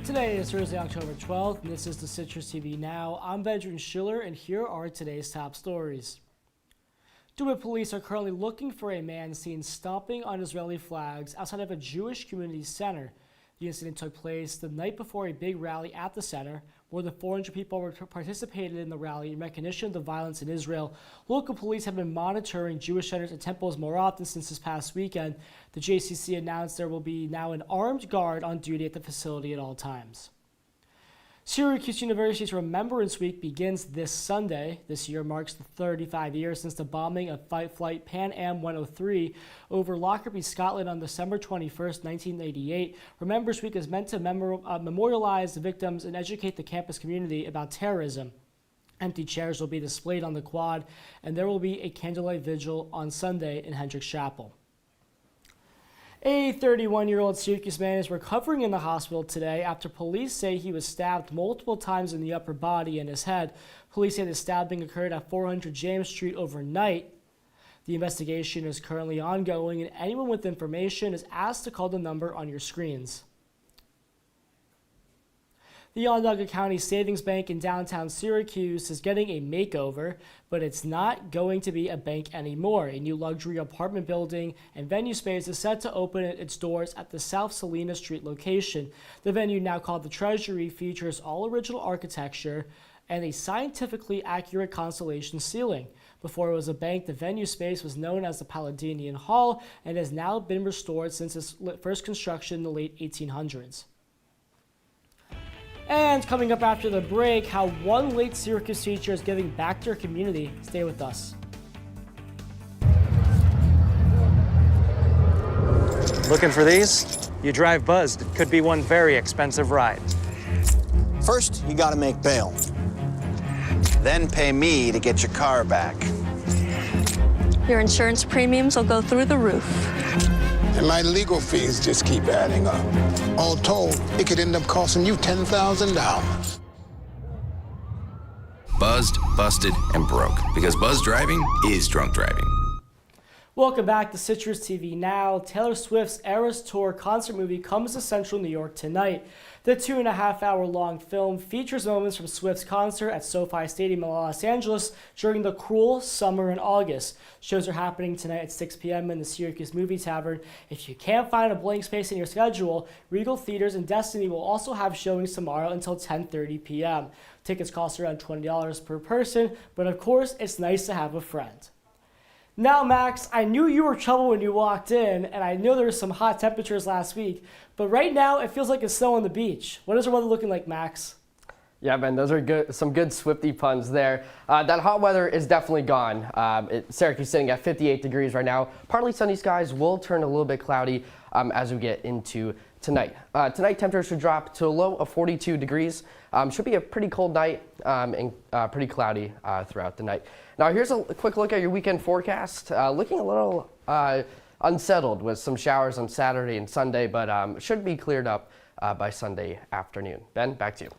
Today is Thursday, October 12th, and this is the CitrusTV Now. I'm Benjamin Schiller, and here are today's top stories. DeWitt police are currently looking for a man seen stomping on Israeli flags outside of a Jewish community center. The incident took place the night before a big rally at the center. More than 400 people participated in the rally in recognition of the violence in Israel. Local police have been monitoring Jewish centers and temples more often since this past weekend. The JCC announced there will be now an armed guard on duty at the facility at all times. Syracuse University's Remembrance Week begins this Sunday. This year marks the 35 years since the bombing of flight Pan Am 103 over Lockerbie, Scotland on December 21st, 1988. Remembrance Week is meant to memorialize the victims and educate the campus community about terrorism. Empty chairs will be displayed on the quad, and there will be a candlelight vigil on Sunday in Hendricks Chapel. A 31-year-old Syracuse man is recovering in the hospital today after police say he was stabbed multiple times in the upper body and his head. Police say the stabbing occurred at 400 James Street overnight. The investigation is currently ongoing, and anyone with information is asked to call the number on your screens. The Onondaga County Savings Bank in downtown Syracuse is getting a makeover, but it's not going to be a bank anymore. A new luxury apartment building and venue space is set to open its doors at the South Salina Street location. The venue, now called the Treasury, features all original architecture and a scientifically accurate constellation ceiling. Before it was a bank, the venue space was known as the Palladinian Hall and has now been restored since its first construction in the late 1800s. And coming up after the break, how one late Syracuse teacher is giving back to her community. Stay with us. Looking for these? You drive Buzzed. It could be one very expensive ride. First, you gotta make bail. Then pay me to get your car back. Your insurance premiums will go through the roof. And my legal fees just keep adding up. All told, it could end up costing you $10,000. Buzzed, busted, and broke. Because buzz driving is drunk driving. Welcome back to CitrusTV Now. Taylor Swift's Eras Tour concert movie comes to Central New York tonight. The 2.5-hour-long film features moments from Swift's concert at SoFi Stadium in Los Angeles during the cruel summer in August. Shows are happening tonight at 6 p.m. in the Syracuse Movie Tavern. If you can't find a blank space in your schedule, Regal Theaters and Destiny will also have showings tomorrow until 10:30 p.m. Tickets cost around $20 per person, but of course, it's nice to have a friend. Now, Max, I knew you were trouble when you walked in, and I know there were some hot temperatures last week, but right now it feels like it's snow on the beach. What is the weather looking like, Max? Yeah, Ben, those are good, some good Swifty puns there. That hot weather is definitely gone. Syracuse sitting at 58 degrees right now. Partly sunny skies will turn a little bit cloudy as we get into tonight. Tonight, temperatures should drop to a low of 42 degrees. Should be a pretty cold night and pretty cloudy throughout the night. Now, here's a quick look at your weekend forecast. Looking a little unsettled with some showers on Saturday and Sunday, but should be cleared up by Sunday afternoon. Ben, back to you.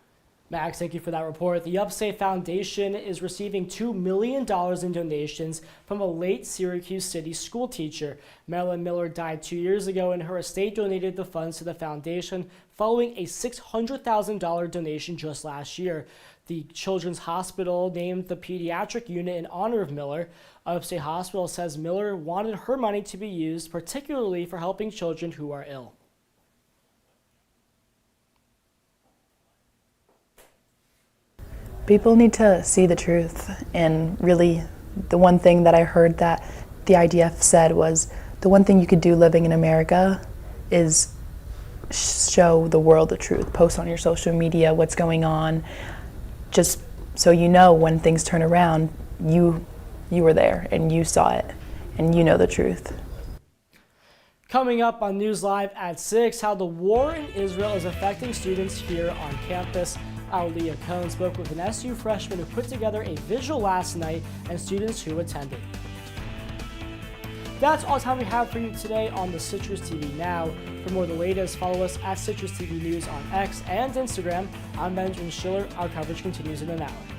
Max, thank you for that report. The Upstate Foundation is receiving $2 million in donations from a late Syracuse City school teacher. Marilyn Miller died 2 years ago, and her estate donated the funds to the foundation following a $600,000 donation just last year. The Children's Hospital named the pediatric unit in honor of Miller. Upstate Hospital says Miller wanted her money to be used particularly for helping children who are ill. People need to see the truth, and really the one thing that I heard that the IDF said was the one thing you could do living in America is show the world the truth, post on your social media what's going on, just so you know when things turn around, you were there and you saw it and you know the truth. Coming up on News Live at 6, how the war in Israel is affecting students here on campus. Our Leah Cohn spoke with an SU freshman who put together a visual last night and students who attended. That's all the time we have for you today on the CitrusTV Now. For more of the latest, follow us at CitrusTV News on X and Instagram. I'm Benjamin Schiller. Our coverage continues in an hour.